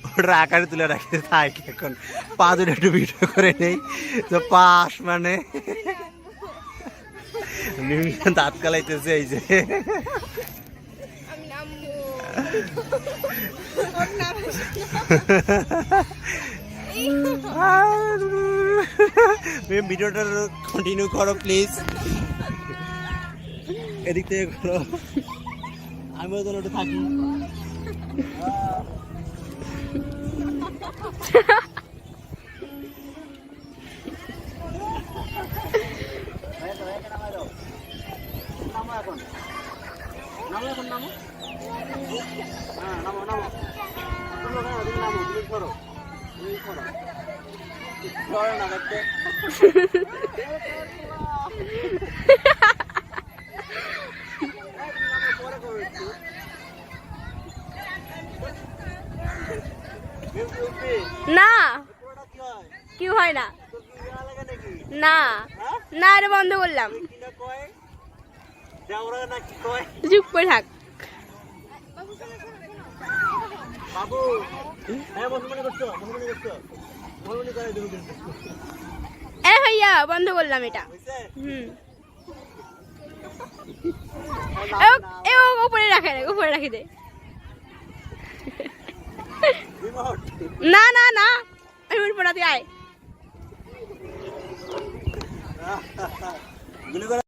ওটা আকারে তুলে রাখতে থাকে এখন পা দুটো একটু ভিডিও করে নেই তো পাশ মানে দাঁত কালাইতেছে এই যে ভিডিওটা কন্টিনিউ করো প্লিজ এদিক থেকে করো আমিও তো একটু থাকি না কি হয় না না না রে বন্ধ করলাম চুপ করে থাক এ ভাইয়া বন্ধ করলাম এটা উপরে রাখে দে না না না আমি পড়াতে আয়